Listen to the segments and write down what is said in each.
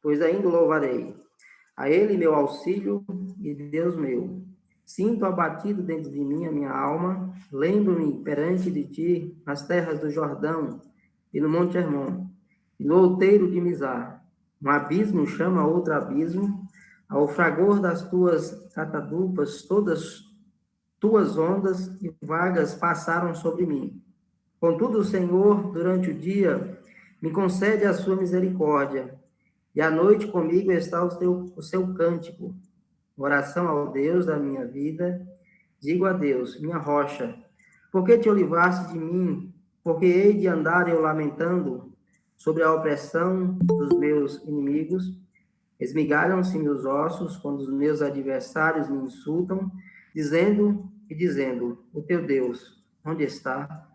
pois ainda o louvarei. A ele meu auxílio e Deus meu. Sinto abatido dentro de mim a minha alma, lembro-me perante de ti nas terras do Jordão e no Monte Hermon, e no outeiro de Mizar. Um abismo chama outro abismo, ao fragor das tuas catadupas, todas tuas ondas e vagas passaram sobre mim. Contudo, o Senhor, durante o dia, me concede a sua misericórdia, e à noite comigo está o seu cântico. Oração ao Deus da minha vida, digo a Deus, minha rocha, por que te olivaste de mim? Porque hei de andar eu lamentando sobre a opressão dos meus inimigos? Esmigalham-se meus ossos quando os meus adversários me insultam, dizendo, o teu Deus, onde está?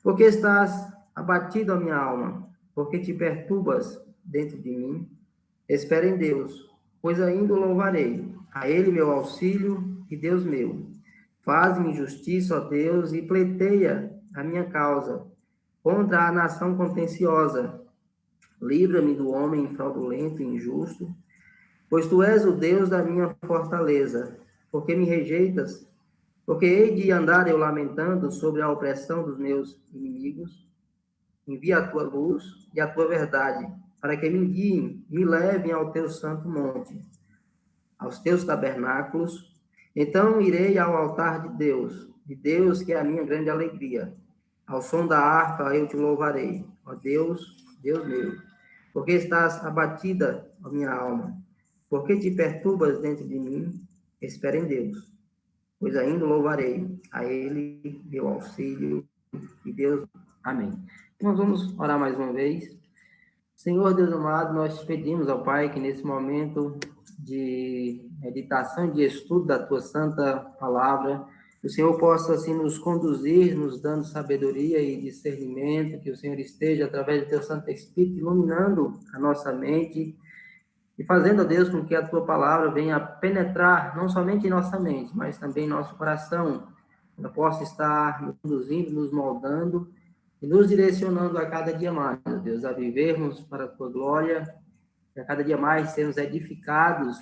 Porque estás abatido a minha alma? Porque te perturbas dentro de mim? Espera em Deus, pois ainda o louvarei. A ele meu auxílio e Deus meu. Faz-me justiça, ó Deus, e pleiteia a minha causa contra a nação contenciosa. Livra-me do homem fraudulento e injusto, pois tu és o Deus da minha fortaleza. Por que me rejeitas? Porque hei de andar eu lamentando sobre a opressão dos meus inimigos. Envia a tua luz e a tua verdade, para que me guiem, me levem ao teu santo monte, aos teus tabernáculos. Então irei ao altar de Deus que é a minha grande alegria. Ao som da harpa eu te louvarei, ó Deus, Deus meu. Porque estás abatida, ó minha alma? Porque te perturbas dentro de mim? Espera em Deus, pois ainda louvarei a ele, meu auxílio e Deus. Amém. Nós vamos orar mais uma vez. Senhor Deus amado, nós te pedimos ao Pai que nesse momento de meditação e de estudo da tua santa palavra, que o Senhor possa assim nos conduzir, nos dando sabedoria e discernimento, que o Senhor esteja através do teu Santo Espírito iluminando a nossa mente e fazendo, ó Deus, com que a tua palavra venha penetrar não somente em nossa mente, mas também em nosso coração, ela possa estar nos conduzindo, nos moldando e nos direcionando a cada dia mais, ó Deus, a vivermos para a tua glória, e a cada dia mais sermos edificados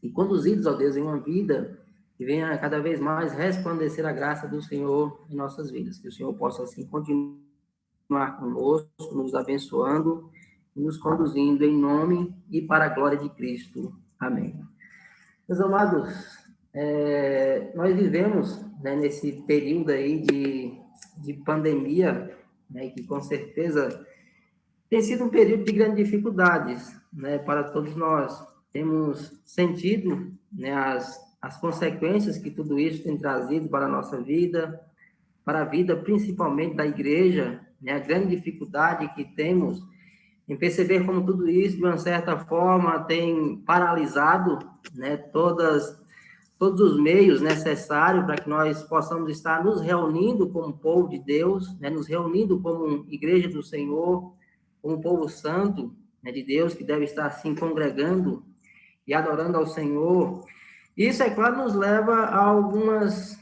e conduzidos, ó Deus, em uma vida que venha cada vez mais resplandecer a graça do Senhor em nossas vidas. Que o Senhor possa, assim, continuar conosco, nos abençoando e nos conduzindo em nome e para a glória de Cristo. Amém. Meus amados, nós vivemos, né, nesse período aí de pandemia, né, que com certeza tem sido um período de grandes dificuldades, né, para todos nós. Temos sentido, né, as consequências que tudo isso tem trazido para a nossa vida, para a vida principalmente da igreja, né, a grande dificuldade que temos em perceber como tudo isso, de uma certa forma, tem paralisado, né, todos os meios necessários para que nós possamos estar nos reunindo como povo de Deus, né, nos reunindo como igreja do Senhor, como povo santo, né, de Deus, que deve estar assim congregando e adorando ao Senhor. Isso, é claro, nos leva a algumas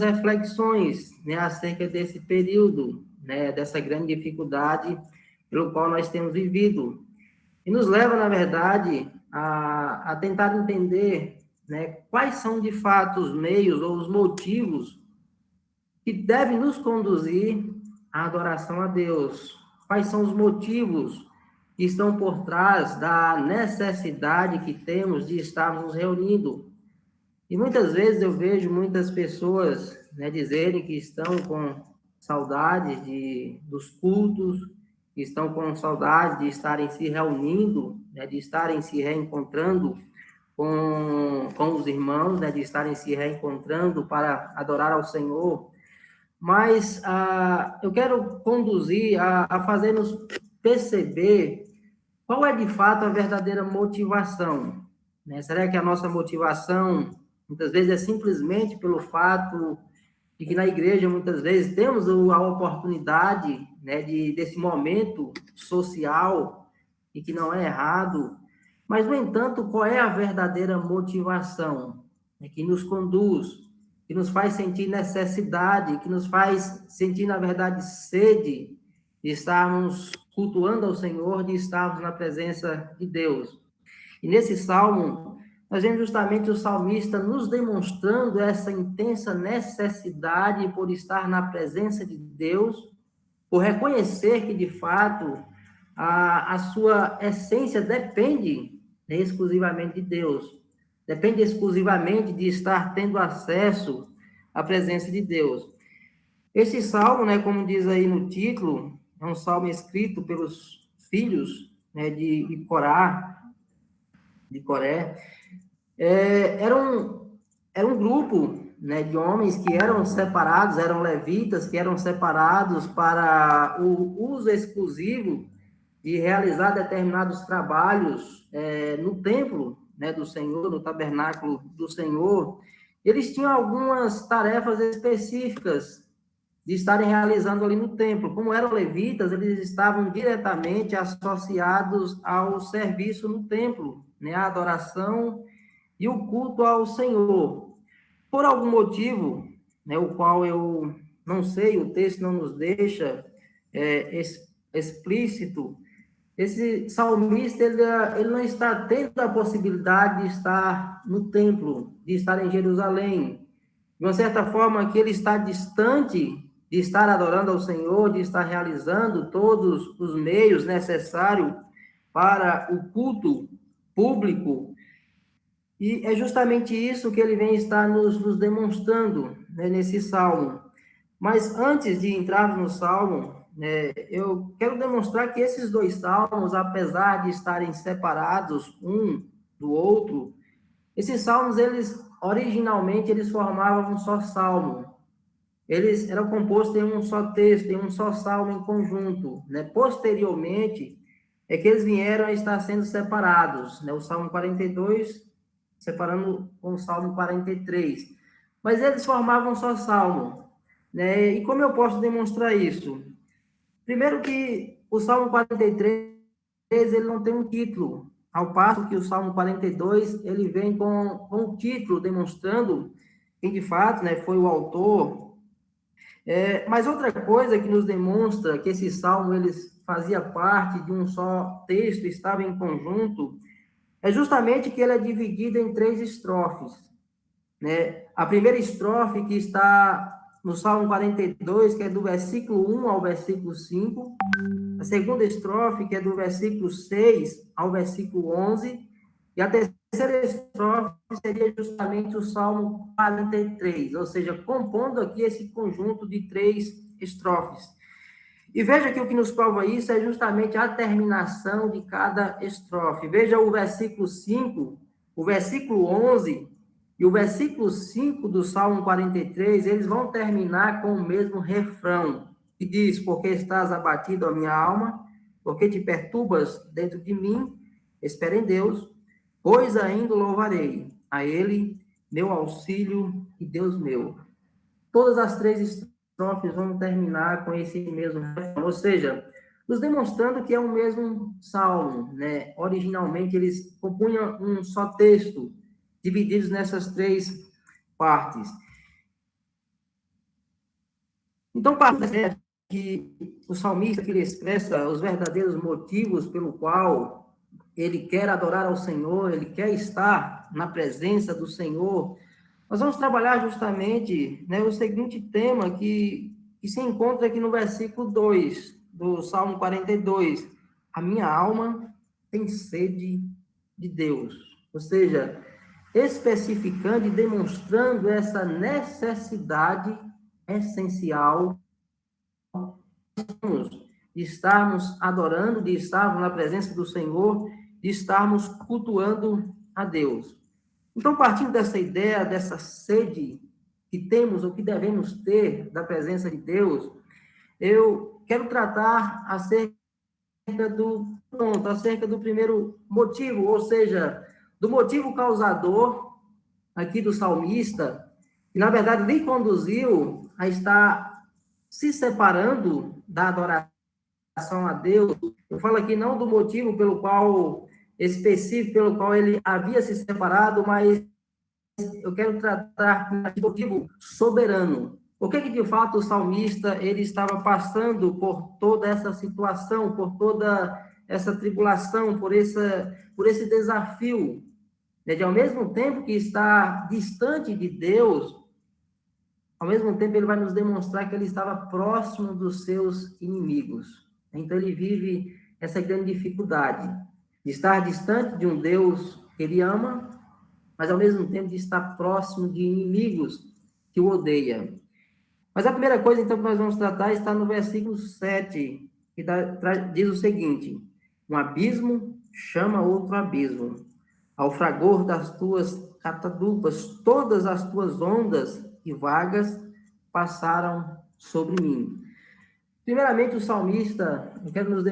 reflexões, né, acerca desse período, né, dessa grande dificuldade pelo qual nós temos vivido. E nos leva, na verdade, a tentar entender, né, quais são, de fato, os meios ou os motivos que devem nos conduzir à adoração a Deus. Quais são os motivos que estão por trás da necessidade que temos de estarmos nos reunindo. E muitas vezes eu vejo muitas pessoas, né, dizerem que estão com saudade dos cultos, que estão com saudade de estarem se reunindo, né, de estarem se reencontrando com os irmãos, né, de estarem se reencontrando para adorar ao Senhor. Mas eu quero conduzir a fazer-nos perceber qual é de fato a verdadeira motivação, né? Será que a nossa motivação muitas vezes é simplesmente pelo fato de que na igreja muitas vezes temos a oportunidade, né, desse momento social e que não é errado, mas no entanto, qual é a verdadeira motivação, né, que nos conduz, que nos faz sentir necessidade, que nos faz sentir, na verdade, sede de estarmos cultuando ao Senhor, de estarmos na presença de Deus. E nesse salmo, nós vemos justamente o salmista nos demonstrando essa intensa necessidade por estar na presença de Deus, por reconhecer que, de fato, a sua essência depende exclusivamente de Deus, depende exclusivamente de estar tendo acesso à presença de Deus. Esse salmo, né, como diz aí no título, é um salmo escrito pelos filhos, né, de Coré. Era um grupo, né, de homens que eram separados, eram levitas, que eram separados para o uso exclusivo de realizar determinados trabalhos no templo, né, do Senhor, no tabernáculo do Senhor. Eles tinham algumas tarefas específicas de estarem realizando ali no templo. Como eram levitas, eles estavam diretamente associados ao serviço no templo, né, a adoração e o culto ao Senhor. Por algum motivo, né, o qual eu não sei, o texto não nos deixa explícito, esse salmista, ele não está tendo a possibilidade de estar no templo, de estar em Jerusalém. De uma certa forma, que ele está distante de estar adorando ao Senhor, de estar realizando todos os meios necessários para o culto público. E é justamente isso que ele vem estar nos demonstrando, né, nesse salmo. Mas antes de entrar no salmo, eu quero demonstrar que esses dois salmos, apesar de estarem separados um do outro, esses salmos, originalmente, eles formavam um só salmo. Eles eram compostos em um só texto, em um só salmo em conjunto, né? Posteriormente, é que eles vieram a estar sendo separados, né? O Salmo 42, separando com o Salmo 43. Mas eles formavam um só salmo, né? E como eu posso demonstrar isso? Primeiro que o Salmo 43, ele não tem um título, ao passo que o Salmo 42, ele vem com um título demonstrando quem de fato, né, foi o autor. Mas outra coisa que nos demonstra que esse salmo eles fazia parte de um só texto, estava em conjunto, é justamente que ele é dividido em 3 estrofes, né? A primeira estrofe que está no Salmo 42, que é do versículo 1 ao versículo 5, a segunda estrofe, que é do versículo 6 ao versículo 11, e a terceira estrofe seria justamente o Salmo 43, ou seja, compondo aqui esse conjunto de 3 estrofes. E veja que o que nos prova isso é justamente a terminação de cada estrofe. Veja o versículo 5, o versículo 11 e o versículo 5 do Salmo 43, eles vão terminar com o mesmo refrão, que diz: porque estás abatido, a minha alma, porque te perturbas dentro de mim, espera em Deus, pois ainda louvarei a Ele, meu auxílio e Deus meu. Todas as 3 estrofes vão terminar com esse mesmo refrão, ou seja, nos demonstrando que é o mesmo salmo, né? Originalmente, eles compunham um só texto, divididos nessas 3 partes. Então, parece que o salmista, que ele expressa os verdadeiros motivos pelo qual ele quer adorar ao Senhor, ele quer estar na presença do Senhor. Nós vamos trabalhar justamente, né, o seguinte tema que se encontra aqui no versículo 2 do Salmo 42. A minha alma tem sede de Deus. Ou seja, especificando e demonstrando essa necessidade essencial de estarmos adorando, de estarmos na presença do Senhor, de estarmos cultuando a Deus. Então, partindo dessa ideia, dessa sede que temos ou que devemos ter da presença de Deus, eu quero tratar acerca do primeiro motivo, ou seja, do motivo causador aqui do salmista, que na verdade lhe conduziu a estar se separando da adoração a Deus. Eu falo aqui não do motivo pelo qual específico pelo qual ele havia se separado, mas eu quero tratar de motivo soberano. por que de fato o salmista ele estava passando por toda essa situação, por toda essa tribulação, por esse desafio, né? De ao mesmo tempo que está distante de Deus, ao mesmo tempo ele vai nos demonstrar que ele estava próximo dos seus inimigos. Então ele vive essa grande dificuldade de estar distante de um Deus que ele ama, mas ao mesmo tempo de estar próximo de inimigos que o odeiam. Mas a primeira coisa, então, que nós vamos tratar está no versículo 7, que diz o seguinte: um abismo chama outro abismo, ao fragor das tuas catadupas, todas as tuas ondas e vagas passaram sobre mim. Primeiramente, o salmista, eu quero nos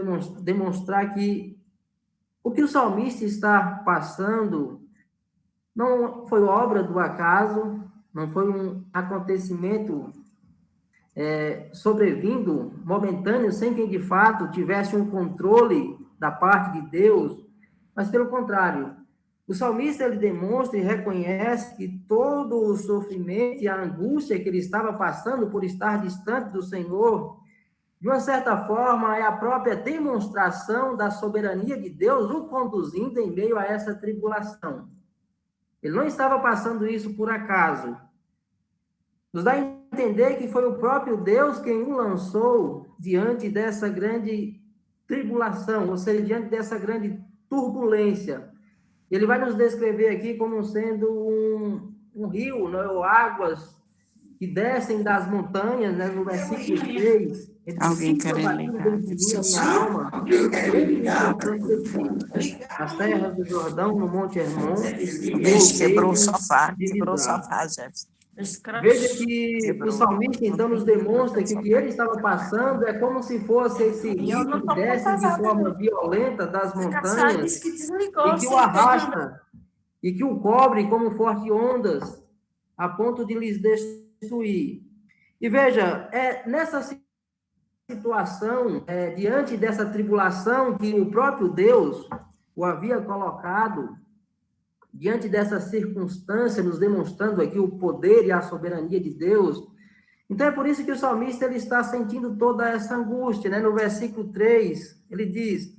demonstrar que o que o salmista está passando não foi obra do acaso, não foi um acontecimento sobrevindo momentâneo, sem que de fato tivesse um controle da parte de Deus, mas pelo contrário, o salmista ele demonstra e reconhece que todo o sofrimento e a angústia que ele estava passando por estar distante do Senhor, de uma certa forma, é a própria demonstração da soberania de Deus o conduzindo em meio a essa tribulação. Ele não estava passando isso por acaso. Nos dá a entender que foi o próprio Deus quem o lançou diante dessa grande tribulação, ou seja, diante dessa grande turbulência. Ele vai nos descrever aqui como sendo um rio, né, ou águas que descem das montanhas, né, no versículo 3. Ele Alguém diz: querendo batido ligar? dentro Deve de mim ser a minha só. alma, sempre encontrando aqui, nas terras do Jordão, no Monte Hermon, Vixe, quebrou o voltei sofá. de Quebrou o Misrá. sofá, Jefferson. Veja que o Quebrou. salmista, então, nos demonstra que o que ele estava passando é como se fosse esse E eu rio não que tô desce de casada, forma não. violenta das Caçar montanhas disse que desligou e que o sem ter mandado. arrasta e que o cobre como fortes ondas a ponto de lhes destruir. E veja, é nessa situação, diante dessa tribulação que o próprio Deus o havia colocado, diante dessa circunstância, nos demonstrando aqui o poder e a soberania de Deus. Então é por isso que o salmista ele está sentindo toda essa angústia, né? No versículo 3, ele diz: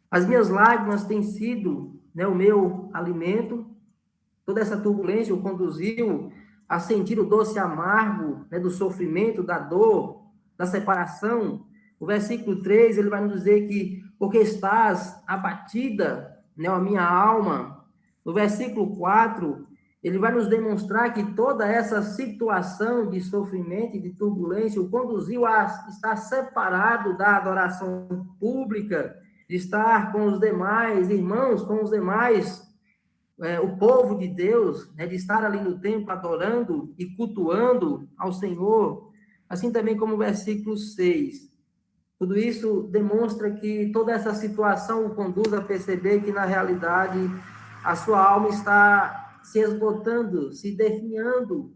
as minhas lágrimas têm sido, né, o meu alimento. Toda essa turbulência o conduziu a sentir o doce amargo, né, do sofrimento, da dor, da separação. O versículo 3, ele vai nos dizer que porque estás abatida, né, a minha alma. No versículo 4, ele vai nos demonstrar que toda essa situação de sofrimento e de turbulência o conduziu a estar separado da adoração pública, de estar com os demais irmãos, com os demais o povo de Deus, né, de estar ali no templo adorando e cultuando ao Senhor, assim também como o versículo 6. Tudo isso demonstra que toda essa situação o conduz a perceber que, na realidade, a sua alma está se esgotando, se definhando,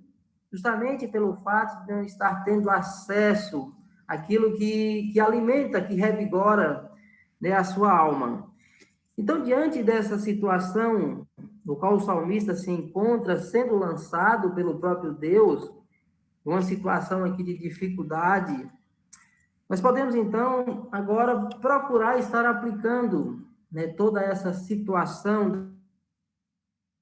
justamente pelo fato de não estar tendo acesso àquilo que alimenta, que revigora, né, a sua alma. Então, diante dessa situação no qual o salmista se encontra sendo lançado pelo próprio Deus, uma situação aqui de dificuldade, nós podemos, então, agora procurar estar aplicando, né, toda essa situação,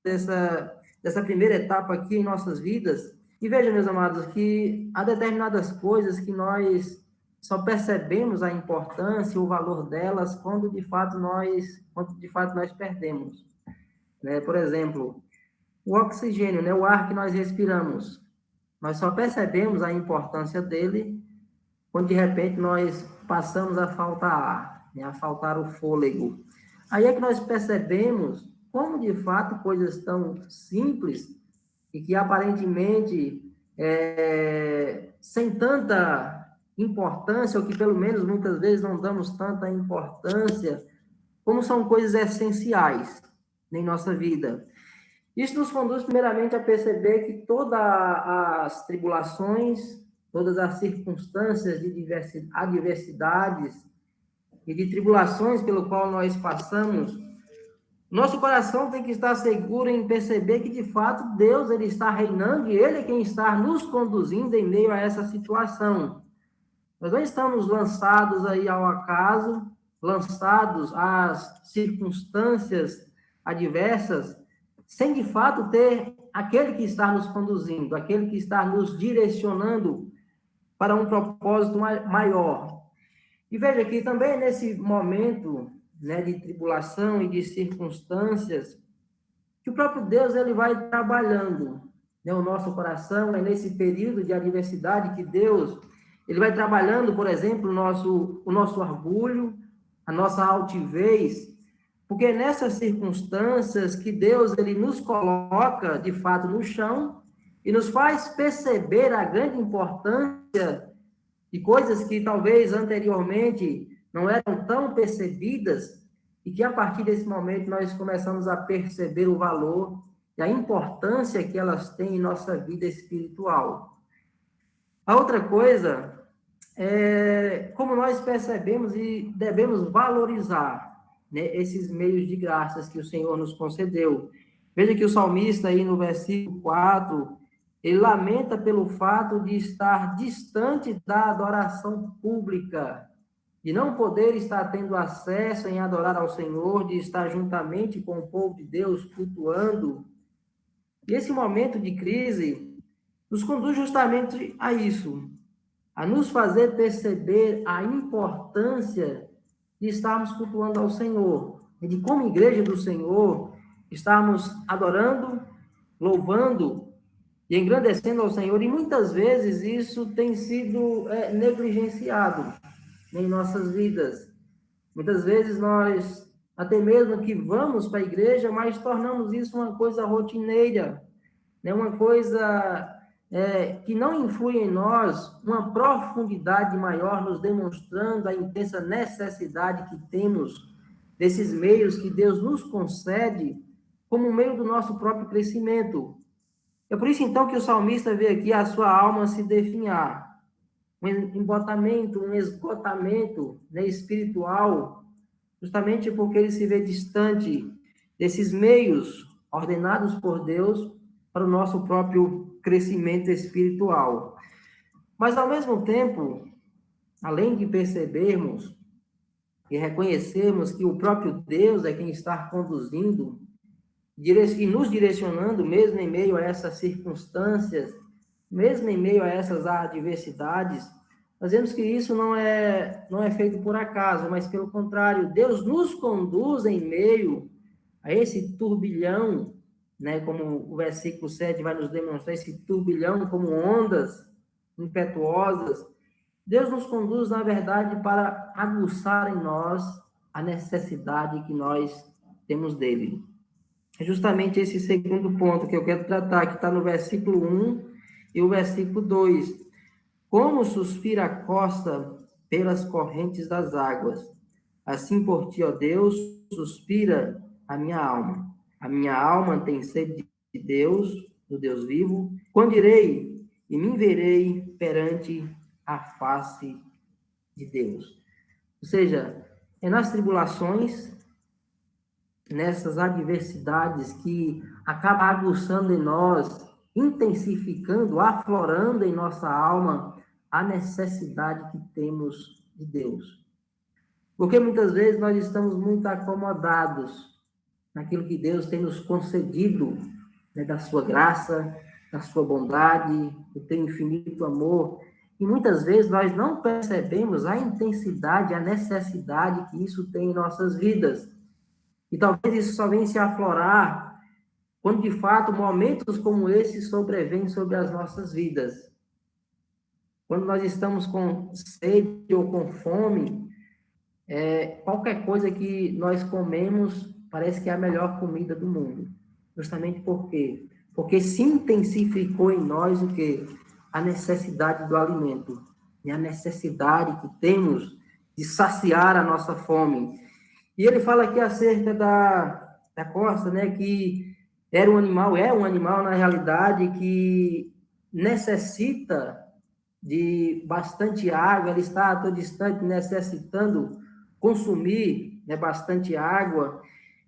dessa primeira etapa aqui em nossas vidas. E veja, meus amados, que há determinadas coisas que nós só percebemos a importância, o valor delas, quando de fato nós perdemos. Né? Por exemplo, o oxigênio, né? O ar que nós respiramos. Nós só percebemos a importância dele quando de repente nós passamos a faltar ar, né? A faltar o fôlego. Aí é que nós percebemos como de fato coisas tão simples e que aparentemente sem tanta importância, ou que pelo menos muitas vezes não damos tanta importância, como são coisas essenciais em nossa vida. Isso nos conduz primeiramente a perceber que todas as tribulações, todas as circunstâncias de adversidades e de tribulações pelo qual nós passamos, Nosso coração tem que estar seguro em perceber que, de fato, Deus ele está reinando e Ele é quem está nos conduzindo em meio a essa situação. Nós não estamos lançados aí ao acaso, lançados às circunstâncias adversas, sem, de fato, ter aquele que está nos conduzindo, aquele que está nos direcionando para um propósito maior. E veja que também nesse momento, né, de tribulação e de circunstâncias, que o próprio Deus ele vai trabalhando, né, o nosso coração, é nesse período de adversidade que Deus ele vai trabalhando, por exemplo, o nosso orgulho, a nossa altivez, porque é nessas circunstâncias que Deus ele nos coloca, de fato, no chão e nos faz perceber a grande importância de coisas que talvez anteriormente não eram tão percebidas e que a partir desse momento nós começamos a perceber o valor e a importância que elas têm em nossa vida espiritual. A outra coisa é como nós percebemos e devemos valorizar, né, esses meios de graças que o Senhor nos concedeu. Veja que o salmista aí no versículo 4, ele lamenta pelo fato de estar distante da adoração pública, de não poder estar tendo acesso em adorar ao Senhor, de estar juntamente com o povo de Deus cultuando. E esse momento de crise nos conduz justamente a isso, a nos fazer perceber a importância de estarmos cultuando ao Senhor, e de como igreja do Senhor, estarmos adorando, louvando e engrandecendo ao Senhor, e muitas vezes isso tem sido negligenciado em nossas vidas. Muitas vezes nós, até mesmo que vamos para a igreja, mas tornamos isso uma coisa rotineira, né? Uma coisa que não influi em nós uma profundidade maior, nos demonstrando a intensa necessidade que temos desses meios que Deus nos concede como meio do nosso próprio crescimento. É por isso, então, que o salmista vê aqui a sua alma se definhar, um embotamento, um esgotamento, né, espiritual, justamente porque ele se vê distante desses meios ordenados por Deus para o nosso próprio crescimento espiritual. Mas, ao mesmo tempo, além de percebermos e reconhecermos que o próprio Deus é quem está conduzindo e nos direcionando, mesmo em meio a essas circunstâncias, mesmo em meio a essas adversidades, nós vemos que isso não é feito por acaso, mas pelo contrário, Deus nos conduz em meio a esse turbilhão, né, como o versículo 7 vai nos demonstrar, esse turbilhão como ondas impetuosas. Deus nos conduz, na verdade, para aguçar em nós a necessidade que nós temos dele. É justamente esse segundo ponto que eu quero tratar, que está no versículo 1 e o versículo 2. Como suspira a costa pelas correntes das águas, assim por ti, ó Deus, suspira a minha alma. A minha alma tem sede de Deus, do Deus vivo. Quando irei e me verei perante a face de Deus. Ou seja, é nas tribulações, nessas adversidades que acaba aguçando em nós, intensificando, aflorando em nossa alma a necessidade que temos de Deus. Porque muitas vezes nós estamos muito acomodados naquilo que Deus tem nos concedido, né, da sua graça, da sua bondade, do teu infinito amor. E muitas vezes nós não percebemos a intensidade, a necessidade que isso tem em nossas vidas. E talvez isso só venha se aflorar quando, de fato, momentos como esse sobrevêm sobre as nossas vidas. Quando nós estamos com sede ou com fome, qualquer coisa que nós comemos parece que é a melhor comida do mundo. Justamente por quê? Porque se intensificou em nós o quê? A necessidade do alimento. E a necessidade que temos de saciar a nossa fome. E ele fala aqui acerca da costa, né, que é um animal, na realidade, que necessita de bastante água, ele está a todo instante necessitando consumir, né, bastante água.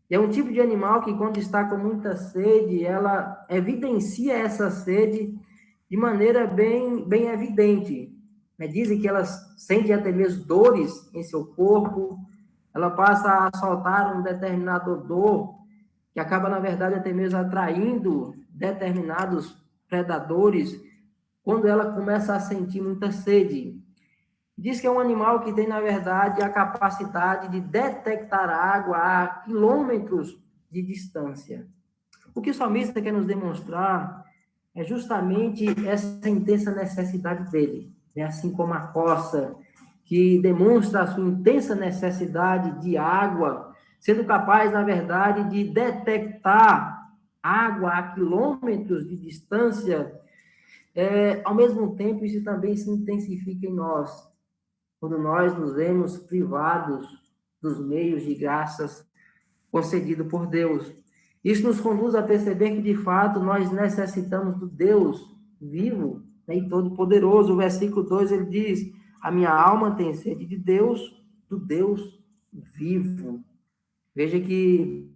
E é um tipo de animal que, quando está com muita sede, ela evidencia essa sede de maneira bem evidente. Dizem que ela sente até mesmo dores em seu corpo, ela passa a soltar um determinado odor, que acaba, na verdade, até mesmo atraindo determinados predadores, quando ela começa a sentir muita sede. Diz que é um animal que tem, na verdade, a capacidade de detectar água a quilômetros de distância. O que o salmista quer nos demonstrar é justamente essa intensa necessidade dele, né? Assim como a coça, que demonstra a sua intensa necessidade de água, sendo capaz, na verdade, de detectar água a quilômetros de distância, ao mesmo tempo, isso também se intensifica em nós, quando nós nos vemos privados dos meios de graças concedido por Deus. Isso nos conduz a perceber que, de fato, nós necessitamos do Deus vivo, né, e todo-poderoso. O versículo 2, ele diz: a minha alma tem sede de Deus, do Deus vivo. Veja que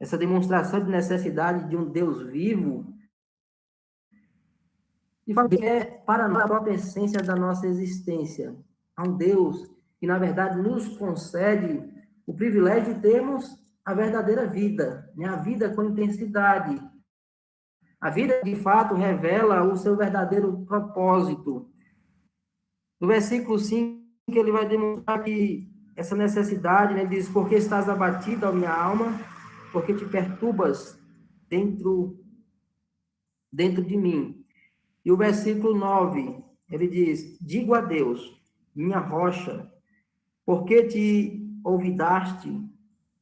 essa demonstração de necessidade de um Deus vivo, de fato, é para nós a própria essência da nossa existência. Há um Deus que, na verdade, nos concede o privilégio de termos a verdadeira vida, né? A vida com intensidade. A vida, de fato, revela o seu verdadeiro propósito. No versículo 5, ele vai demonstrar que essa necessidade, né, diz: porque estás abatida, ó minha alma, porque te perturbas dentro de mim. E o versículo 9, ele diz: digo a Deus, minha rocha, por que te olvidaste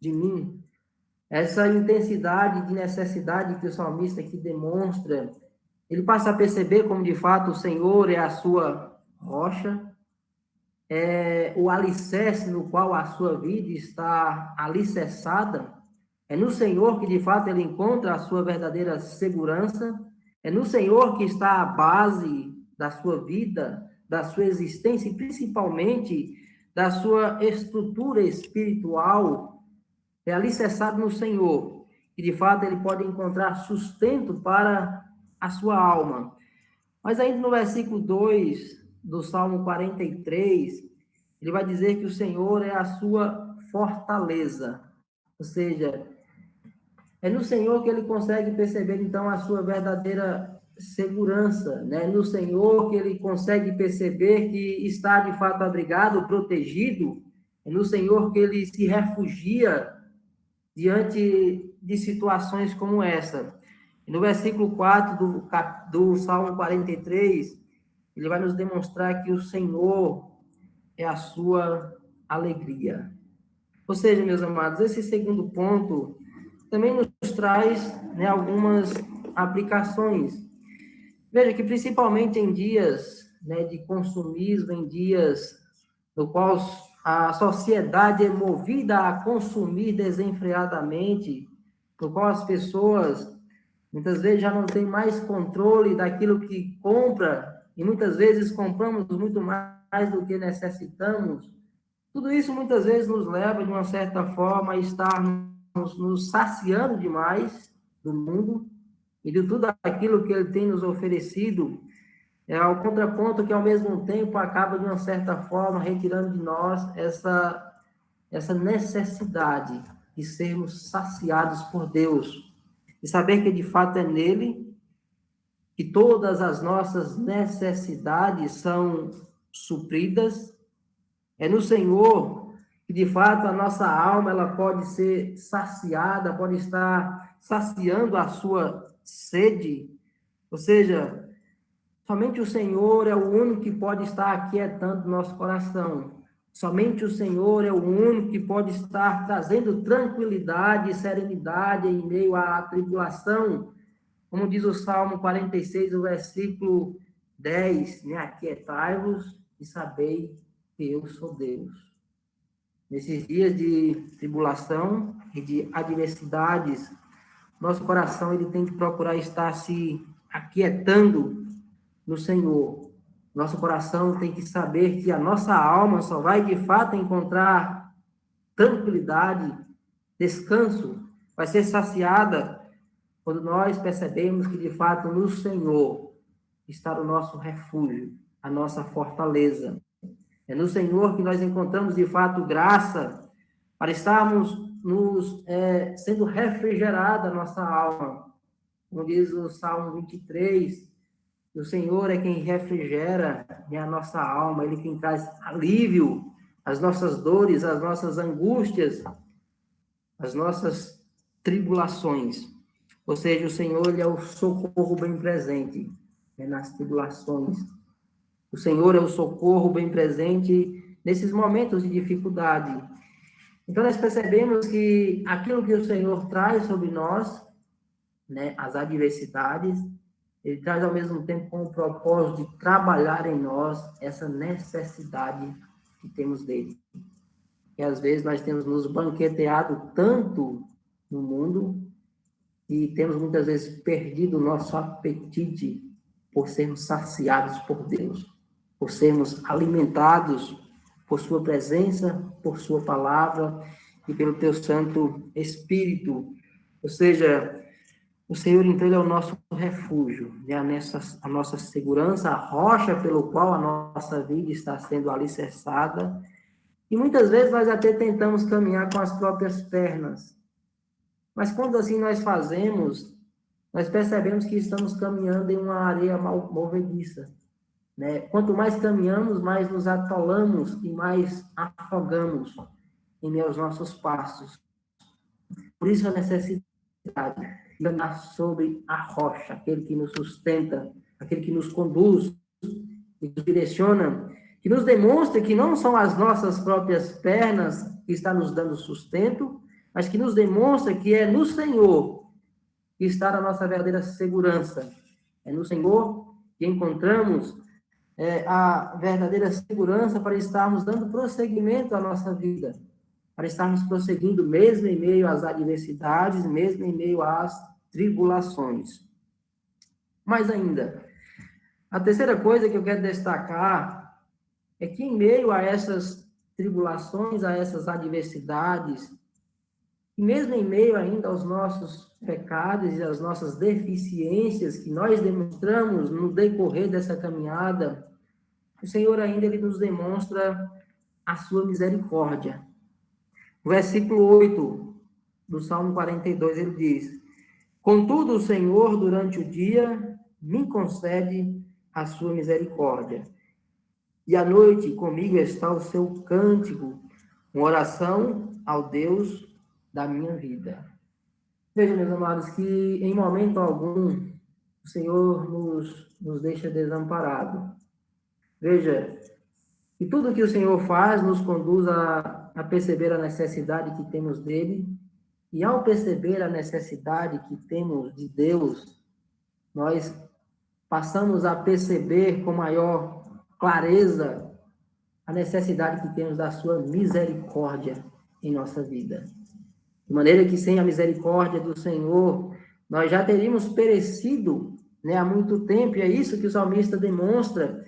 de mim? Essa intensidade de necessidade que o salmista aqui demonstra, ele passa a perceber como, de fato, o Senhor é a sua rocha, é o alicerce no qual a sua vida está alicerçada. É no Senhor que, de fato, ele encontra a sua verdadeira segurança. É no Senhor que está a base da sua vida, da sua existência e, principalmente, da sua estrutura espiritual. É alicerçado no Senhor, que, de fato, ele pode encontrar sustento para a sua alma. Mas ainda no versículo 2 do Salmo 43, ele vai dizer que o Senhor é a sua fortaleza. Ou seja, é no Senhor que ele consegue perceber, então, a sua verdadeira segurança, né? No Senhor que ele consegue perceber que está, de fato, abrigado, protegido. É no Senhor que ele se refugia diante de situações como essa. E no versículo 4 do Salmo 43, ele vai nos demonstrar que o Senhor é a sua alegria. Ou seja, meus amados, esse segundo ponto também nos traz, né, algumas aplicações. Veja que, principalmente em dias, né, de consumismo, em dias no qual a sociedade é movida a consumir desenfreadamente, no qual as pessoas muitas vezes já não têm mais controle daquilo que compra, e muitas vezes compramos muito mais do que necessitamos. Tudo isso muitas vezes nos leva, de uma certa forma, a estar nos saciando demais do mundo e de tudo aquilo que ele tem nos oferecido, ao contraponto que, ao mesmo tempo, acaba, de uma certa forma, retirando de nós essa necessidade de sermos saciados por Deus, e saber que, de fato, é nele que todas as nossas necessidades são supridas. É no Senhor que, de fato, a nossa alma ela pode ser saciada, pode estar saciando a sua sede. Ou seja, somente o Senhor é o único que pode estar aquietando nosso coração. Somente o Senhor é o único que pode estar trazendo tranquilidade e serenidade em meio à tribulação. Como diz o Salmo 46, o versículo 10, né? Aquietai-vos e sabei que eu sou Deus. Nesses dias de tribulação e de adversidades, nosso coração ele tem que procurar estar se aquietando no Senhor. Nosso coração tem que saber que a nossa alma só vai de fato encontrar tranquilidade descanso, vai ser saciada quando nós percebemos que, de fato, no Senhor está o nosso refúgio, a nossa fortaleza. É no Senhor que nós encontramos, de fato, graça para estarmos sendo refrigerada a nossa alma. Como diz o Salmo 23, o Senhor é quem refrigera a nossa alma, Ele quem traz alívio às nossas dores, às nossas angústias, às nossas tribulações. Ou seja, o Senhor ele é o socorro bem presente, né, nas tribulações. O Senhor é o socorro bem presente nesses momentos de dificuldade. Então, nós percebemos que aquilo que o Senhor traz sobre nós, né, as adversidades, Ele traz ao mesmo tempo com o propósito de trabalhar em nós essa necessidade que temos dele. E às vezes nós temos nos banqueteado tanto no mundo e temos muitas vezes perdido o nosso apetite por sermos saciados por Deus, por sermos alimentados por sua presença, por sua palavra e pelo teu Santo Espírito. Ou seja, o Senhor, então, é o nosso refúgio, né? A nossa segurança, a rocha pelo qual a nossa vida está sendo alicerçada. E muitas vezes nós até tentamos caminhar com as próprias pernas. Mas quando assim nós fazemos, nós percebemos que estamos caminhando em uma areia movediça, né? Quanto mais caminhamos, mais nos atolamos e mais afogamos em meio aos nossos passos. Por isso a necessidade de andar sobre a rocha, aquele que nos sustenta, aquele que nos conduz, que nos direciona, que nos demonstra que não são as nossas próprias pernas que está nos dando sustento, mas que nos demonstra que é no Senhor que está a nossa verdadeira segurança. É no Senhor que encontramos a verdadeira segurança para estarmos dando prosseguimento à nossa vida, para estarmos prosseguindo mesmo em meio às adversidades, mesmo em meio às tribulações. Mais ainda, a terceira coisa que eu quero destacar é que em meio a essas tribulações, a essas adversidades, e mesmo em meio ainda aos nossos pecados e às nossas deficiências que nós demonstramos no decorrer dessa caminhada, o Senhor ainda ele nos demonstra a sua misericórdia. O versículo 8 do Salmo 42, ele diz: Contudo, o Senhor, durante o dia, me concede a sua misericórdia. E à noite comigo está o seu cântico, uma oração ao Deus da minha vida. Veja, meus amados, que em momento algum o Senhor nos deixa desamparados. Veja, que tudo que o Senhor faz nos conduz a perceber a necessidade que temos dele, e ao perceber a necessidade que temos de Deus, nós passamos a perceber com maior clareza a necessidade que temos da sua misericórdia em nossa vida. De maneira que sem a misericórdia do Senhor, nós já teríamos perecido, né, há muito tempo, e é isso que o salmista demonstra,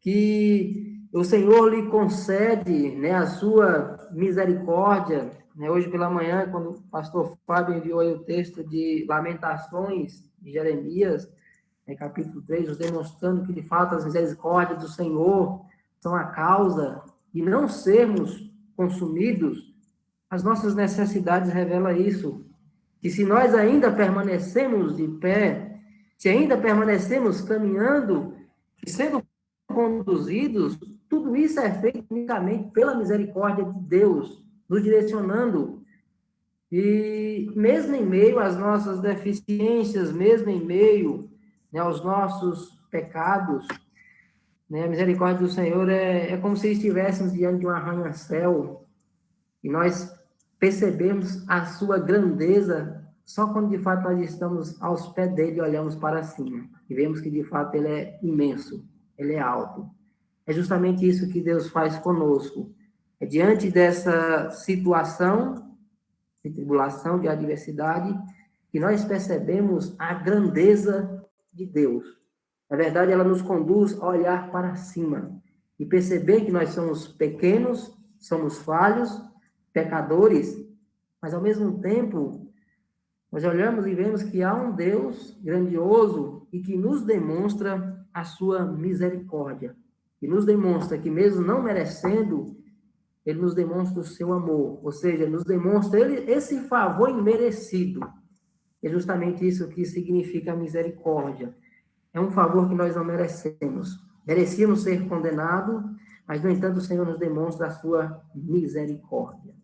que o Senhor lhe concede, né, a sua misericórdia, né? Hoje pela manhã, quando o pastor Fábio enviou aí o texto de Lamentações de Jeremias, capítulo 3, nos demonstrando que, de fato, as misericórdias do Senhor são a causa de não sermos consumidos. As nossas necessidades revelam isso, que se nós ainda permanecemos de pé, se ainda permanecemos caminhando e sendo conduzidos, tudo isso é feito unicamente pela misericórdia de Deus, nos direcionando. E mesmo em meio às nossas deficiências, mesmo em meio, né, aos nossos pecados, né, a misericórdia do Senhor é como se estivéssemos diante de um arranha-céu e nós percebemos a sua grandeza só quando de fato nós estamos aos pés dele e olhamos para cima e vemos que de fato ele é imenso, ele é alto. É justamente isso que Deus faz conosco. É diante dessa situação de tribulação, de adversidade, que nós percebemos a grandeza de Deus. Na verdade, ela nos conduz a olhar para cima e perceber que nós somos pequenos, somos falhos, pecadores, Mas, ao mesmo tempo, nós olhamos e vemos que há um Deus grandioso e que nos demonstra a sua misericórdia. E nos demonstra que, mesmo não merecendo, ele nos demonstra o seu amor. Ou seja, nos demonstra esse favor imerecido. É justamente isso que significa a misericórdia. É um favor que nós não merecemos. Merecíamos ser condenados, mas, no entanto, o Senhor nos demonstra a sua misericórdia.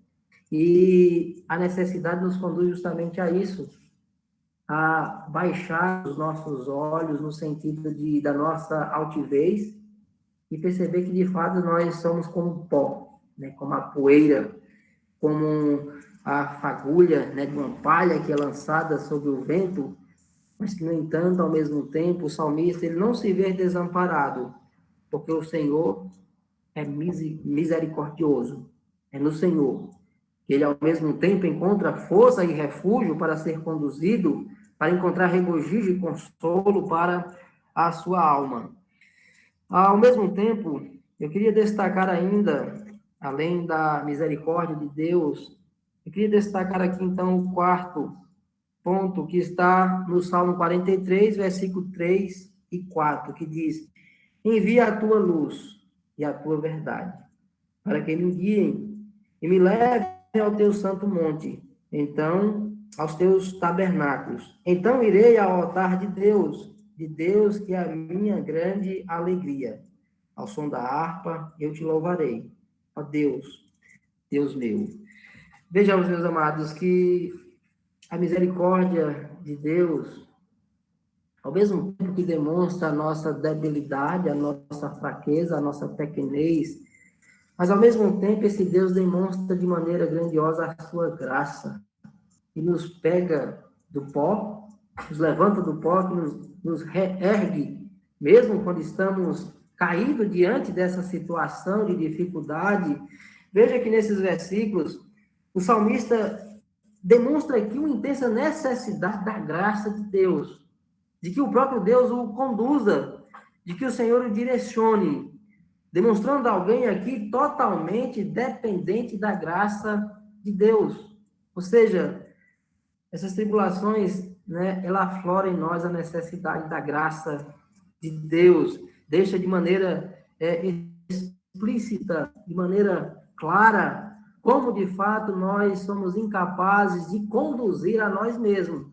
E a necessidade nos conduz justamente a isso, a baixar os nossos olhos no sentido da nossa altivez e perceber que, de fato, nós somos como pó, né? Como a poeira, como a fagulha, né, de uma palha que é lançada sobre o vento, mas que, no entanto, ao mesmo tempo, o salmista ele não se vê desamparado, porque o Senhor é misericordioso. É no Senhor que ele, ao mesmo tempo, encontra força e refúgio para ser conduzido, para encontrar regozijo e consolo para a sua alma. Ao mesmo tempo, eu queria destacar ainda, além da misericórdia de Deus, eu queria destacar aqui, então, o quarto ponto, que está no Salmo 43, versículo 3 e 4, que diz: envia a tua luz e a tua verdade, para que me guiem e me levem ao teu santo monte, então, aos teus tabernáculos. Então irei ao altar de Deus que é a minha grande alegria. Ao som da harpa eu te louvarei. Ó Deus, Deus meu. Vejamos, meus amados, que a misericórdia de Deus, ao mesmo tempo que demonstra a nossa debilidade, a nossa fraqueza, a nossa pequenez, mas, ao mesmo tempo, esse Deus demonstra de maneira grandiosa a sua graça e nos pega do pó, nos levanta do pó, que nos reergue, mesmo quando estamos caídos diante dessa situação de dificuldade. Veja que nesses versículos, o salmista demonstra aqui uma intensa necessidade da graça de Deus, de que o próprio Deus o conduza, de que o Senhor o direcione, demonstrando alguém aqui totalmente dependente da graça de Deus. Ou seja, essas tribulações, né, ela aflora em nós a necessidade da graça de Deus, deixa de maneira explícita, de maneira clara, como de fato nós somos incapazes de conduzir a nós mesmos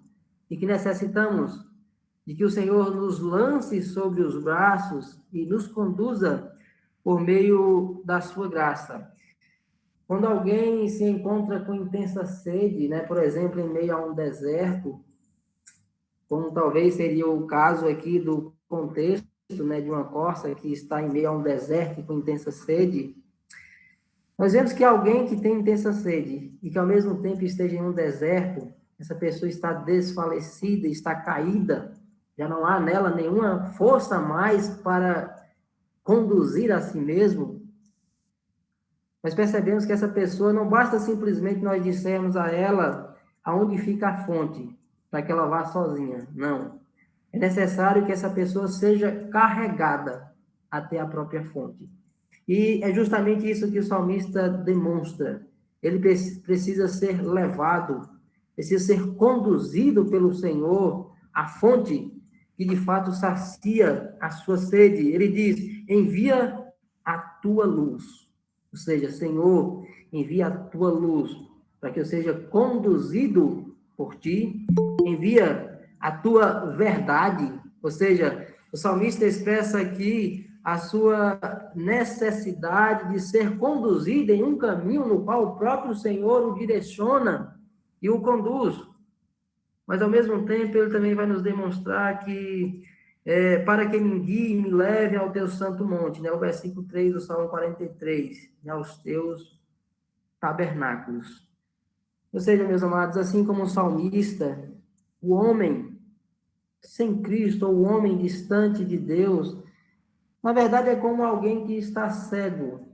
e que necessitamos de que o Senhor nos lance sobre os braços e nos conduza por meio da sua graça. Quando alguém se encontra com intensa sede, né, por exemplo, em meio a um deserto, como talvez seria o caso aqui do contexto, né, de uma corça que está em meio a um deserto com intensa sede, nós vemos que alguém que tem intensa sede e que ao mesmo tempo esteja em um deserto, essa pessoa está desfalecida, está caída, já não há nela nenhuma força mais para conduzir a si mesmo. Nós percebemos que essa pessoa não basta simplesmente nós dissermos a ela aonde fica a fonte, para que ela vá sozinha. Não. É necessário que essa pessoa seja carregada até a própria fonte. E é justamente isso que o salmista demonstra. Ele precisa ser levado, precisa ser conduzido pelo Senhor à fonte que de fato sacia a sua sede. Ele diz: envia a tua luz. Ou seja, Senhor, envia a tua luz para que eu seja conduzido por ti. Envia a tua verdade. Ou seja, o salmista expressa aqui a sua necessidade de ser conduzido em um caminho no qual o próprio Senhor o direciona e o conduz. Mas, ao mesmo tempo, ele também vai nos demonstrar que para que me guie e me leve ao teu santo monte, né? O versículo 3 do Salmo 43, né? Aos teus tabernáculos. Ou seja, meus amados, assim como o salmista, o homem sem Cristo, ou o homem distante de Deus, na verdade é como alguém que está cego,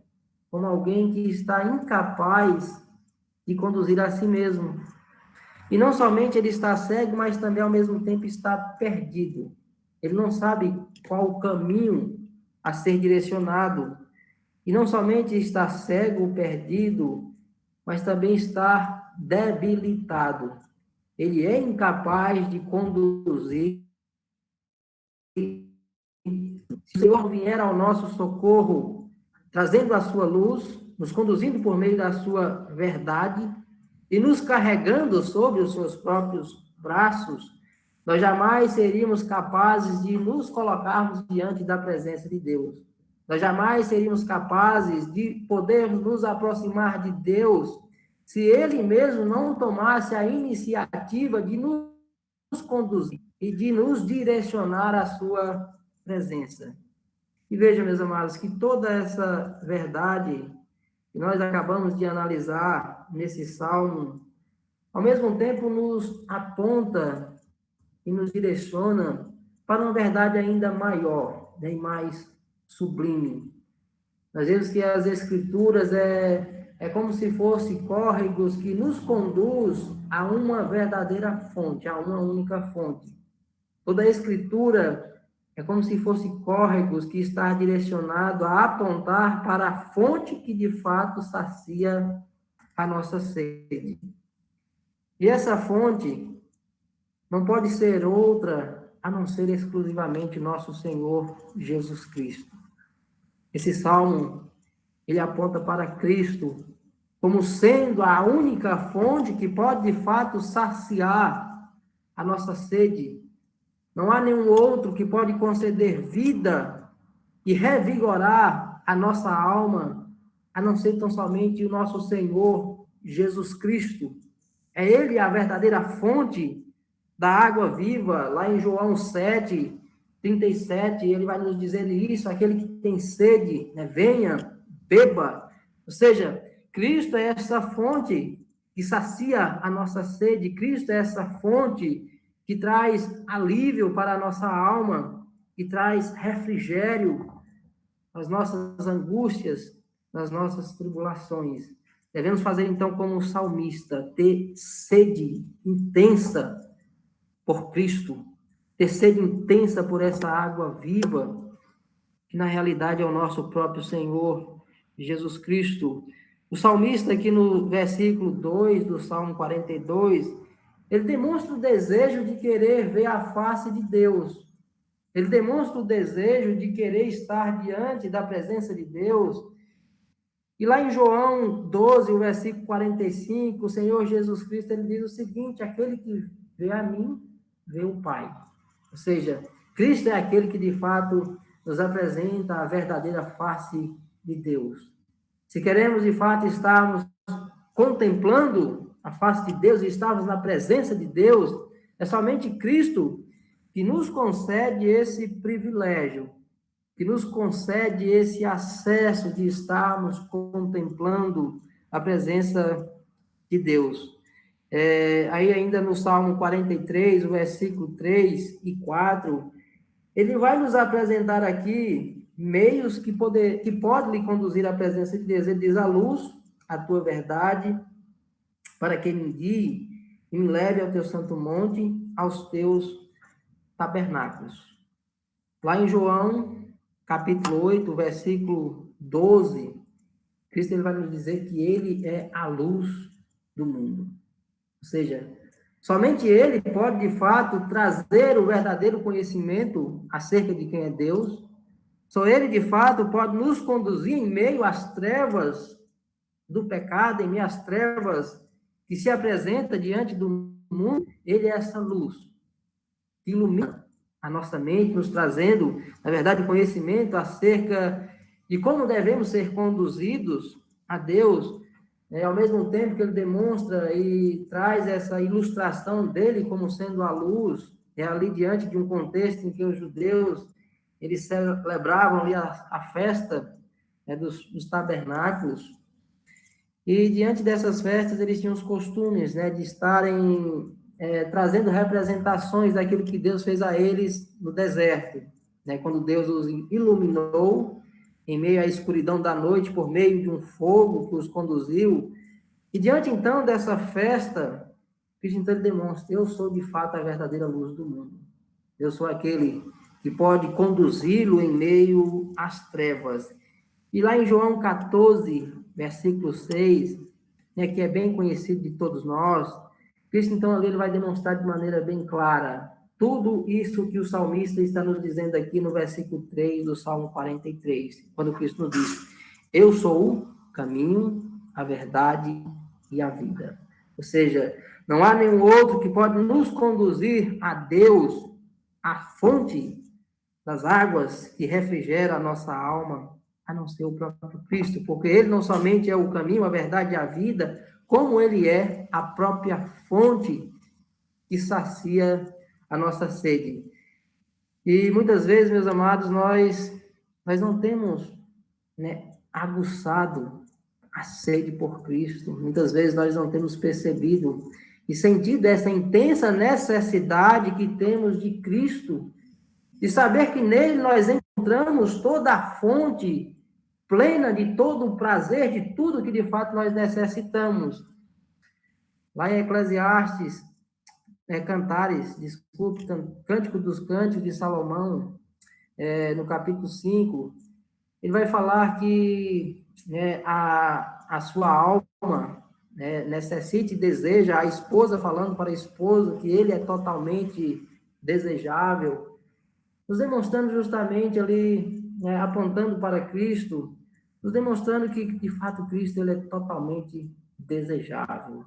como alguém que está incapaz de conduzir a si mesmo. E não somente ele está cego, mas também ao mesmo tempo está perdido. Ele não sabe qual o caminho a ser direcionado. E não somente está cego, perdido, mas também está debilitado. Ele é incapaz de conduzir. Se o Senhor vier ao nosso socorro, trazendo a sua luz, nos conduzindo por meio da sua verdade e nos carregando sobre os seus próprios braços, nós jamais seríamos capazes de nos colocarmos diante da presença de Deus. Nós jamais seríamos capazes de poder nos aproximar de Deus se Ele mesmo não tomasse a iniciativa de nos conduzir e de nos direcionar à sua presença. E veja, meus amados, que toda essa verdade que nós acabamos de analisar nesse salmo, ao mesmo tempo nos aponta e nos direciona para uma verdade ainda maior, né, e mais sublime. Nós vemos que as Escrituras é como se fossem córregos que nos conduz a uma verdadeira fonte, a uma única fonte. Toda a Escritura é como se fossem córregos que está direcionado a apontar para a fonte que de fato sacia a nossa sede. E essa fonte não pode ser outra a não ser exclusivamente nosso Senhor Jesus Cristo. Esse salmo, ele aponta para Cristo como sendo a única fonte que pode de fato saciar a nossa sede. Não há nenhum outro que pode conceder vida e revigorar a nossa alma, a não ser tão somente o nosso Senhor Jesus Cristo. É Ele a verdadeira fonte da água viva. Lá em João 7, 37, ele vai nos dizer isso: aquele que tem sede, né, venha, beba. Ou seja, Cristo é essa fonte que sacia a nossa sede. Cristo é essa fonte que traz alívio para a nossa alma, que traz refrigério nas nossas angústias, nas nossas tribulações. Devemos fazer, então, como o salmista, ter sede intensa por Cristo, ter sede intensa por essa água viva, que na realidade é o nosso próprio Senhor Jesus Cristo. O salmista, aqui no versículo 2 do Salmo 42, ele demonstra o desejo de querer ver a face de Deus. Ele demonstra o desejo de querer estar diante da presença de Deus. E lá em João 12, o versículo 45, o Senhor Jesus Cristo, ele diz o seguinte: aquele que vê a mim, vê o Pai. Ou seja, Cristo é aquele que de fato nos apresenta a verdadeira face de Deus. Se queremos de fato estarmos contemplando a face de Deus e estarmos na presença de Deus, é somente Cristo que nos concede esse privilégio, que nos concede esse acesso de estarmos contemplando a presença de Deus. Aí ainda no Salmo 43, o versículo 3 e 4, ele vai nos apresentar aqui meios que podem lhe conduzir à presença de Deus. Ele diz: a luz, a tua verdade, para que me guie e me leve ao teu santo monte, aos teus tabernáculos. Lá em João, capítulo 8, versículo 12, Cristo ele vai nos dizer que ele é a luz do mundo. Ou seja, somente ele pode, de fato, trazer o verdadeiro conhecimento acerca de quem é Deus. Só ele, de fato, pode nos conduzir em meio às trevas do pecado, em meio às trevas que se apresenta diante do mundo. Ele é essa luz que ilumina a nossa mente, nos trazendo, na verdade, conhecimento acerca de como devemos ser conduzidos a Deus, ao mesmo tempo que ele demonstra e traz essa ilustração dele como sendo a luz, ali diante de um contexto em que os judeus eles celebravam ali a festa dos tabernáculos, e diante dessas festas eles tinham os costumes de estarem trazendo representações daquilo que Deus fez a eles no deserto, quando Deus os iluminou em meio à escuridão da noite por meio de um fogo que os conduziu. E diante então dessa festa, Cristo então demonstra: eu sou de fato a verdadeira luz do mundo. Eu sou aquele que pode conduzi-lo em meio às trevas. E lá em João 14, versículo 6, né, que é bem conhecido de todos nós, Cristo, então, ali ele vai demonstrar de maneira bem clara tudo isso que o salmista está nos dizendo aqui no versículo 3 do Salmo 43, quando Cristo nos diz: eu sou o caminho, a verdade e a vida. Ou seja, não há nenhum outro que pode nos conduzir a Deus, a fonte das águas que refrigera a nossa alma, a não ser o próprio Cristo, porque ele não somente é o caminho, a verdade e a vida, como ele é a própria fonte que sacia a nossa sede. E muitas vezes, meus amados, nós não temos, né, aguçado a sede por Cristo. Muitas vezes nós não temos percebido e sentido essa intensa necessidade que temos de Cristo, de saber que nele nós encontramos toda a fonte plena de todo o prazer, de tudo que de fato nós necessitamos. Lá em Eclesiastes, Cantares, desculpe, Cântico dos Cânticos de Salomão, no capítulo 5, ele vai falar que a sua alma necessita e deseja, a esposa falando para a esposa que ele é totalmente desejável, nos demonstrando justamente ali, apontando para Cristo, nos demonstrando que, de fato, Cristo ele é totalmente desejável.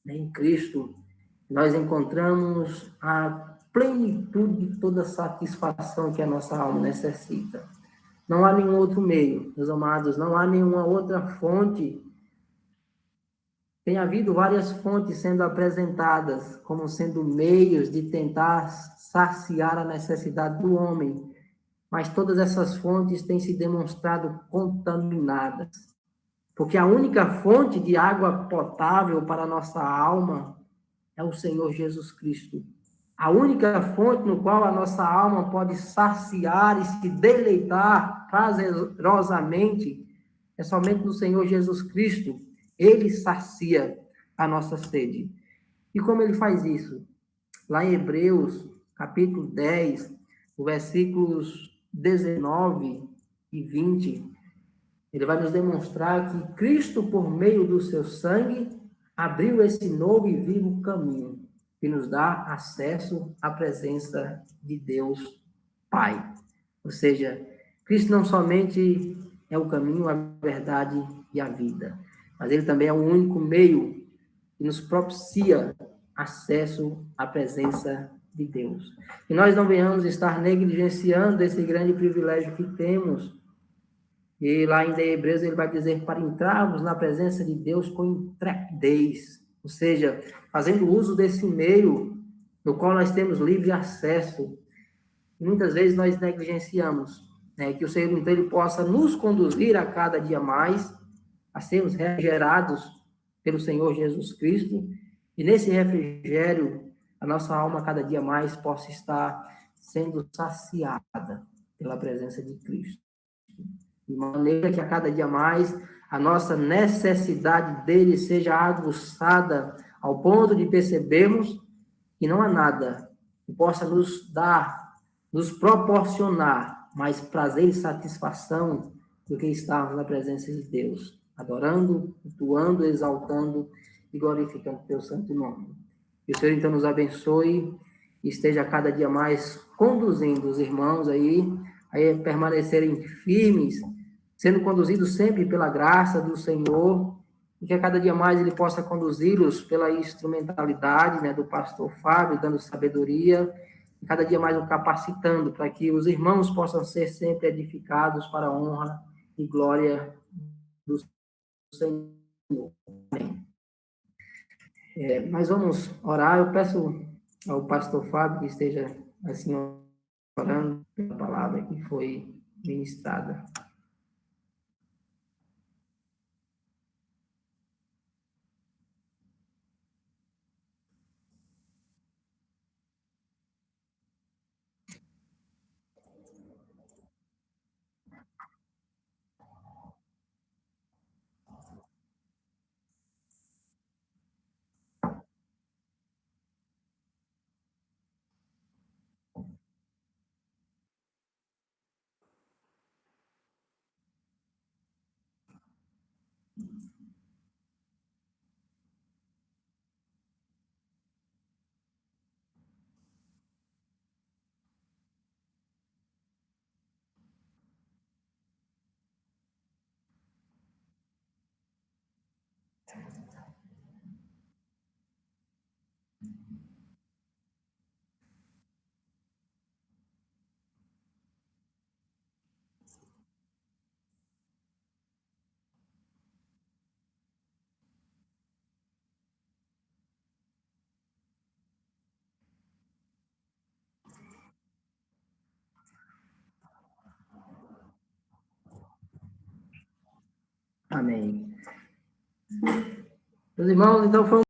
Em Cristo, nós encontramos a plenitude de toda a satisfação que a nossa alma necessita. Não há nenhum outro meio, meus amados, não há nenhuma outra fonte. Tem havido várias fontes sendo apresentadas como sendo meios de tentar saciar a necessidade do homem, mas todas essas fontes têm se demonstrado contaminadas, porque a única fonte de água potável para a nossa alma é o Senhor Jesus Cristo. A única fonte no qual a nossa alma pode saciar e se deleitar prazerosamente é somente no Senhor Jesus Cristo. Ele sacia a nossa sede. E como ele faz isso? Lá em Hebreus, capítulo 10, versículos 19 e 20, ele vai nos demonstrar que Cristo, por meio do seu sangue, abriu esse novo e vivo caminho que nos dá acesso à presença de Deus Pai. Ou seja, Cristo não somente é o caminho, a verdade e a vida, mas ele também é o único meio que nos propicia acesso à presença de Deus. E nós não venhamos estar negligenciando esse grande privilégio que temos. E lá em Hebreus ele vai dizer para entrarmos na presença de Deus com intrepidez, ou seja, fazendo uso desse meio no qual nós temos livre acesso. E muitas vezes nós negligenciamos, que o Senhor então ele possa nos conduzir a cada dia mais a sermos refrigerados pelo Senhor Jesus Cristo, e nesse refrigério a nossa alma cada dia mais possa estar sendo saciada pela presença de Cristo. De maneira que a cada dia mais a nossa necessidade dele seja aguçada ao ponto de percebermos que não há nada que possa nos dar, nos proporcionar mais prazer e satisfação do que estarmos na presença de Deus, adorando, cultuando, exaltando e glorificando o teu santo nome. Que o Senhor então nos abençoe e esteja cada dia mais conduzindo os irmãos aí a permanecerem firmes, sendo conduzidos sempre pela graça do Senhor, e que a cada dia mais ele possa conduzi-los pela instrumentalidade, do pastor Fábio, dando sabedoria, e cada dia mais o capacitando para que os irmãos possam ser sempre edificados para a honra e glória do Senhor. Amém. Nós vamos orar. Eu peço ao pastor Fábio que esteja assim orando pela palavra que foi ministrada. Amém. Meus irmãos, então foi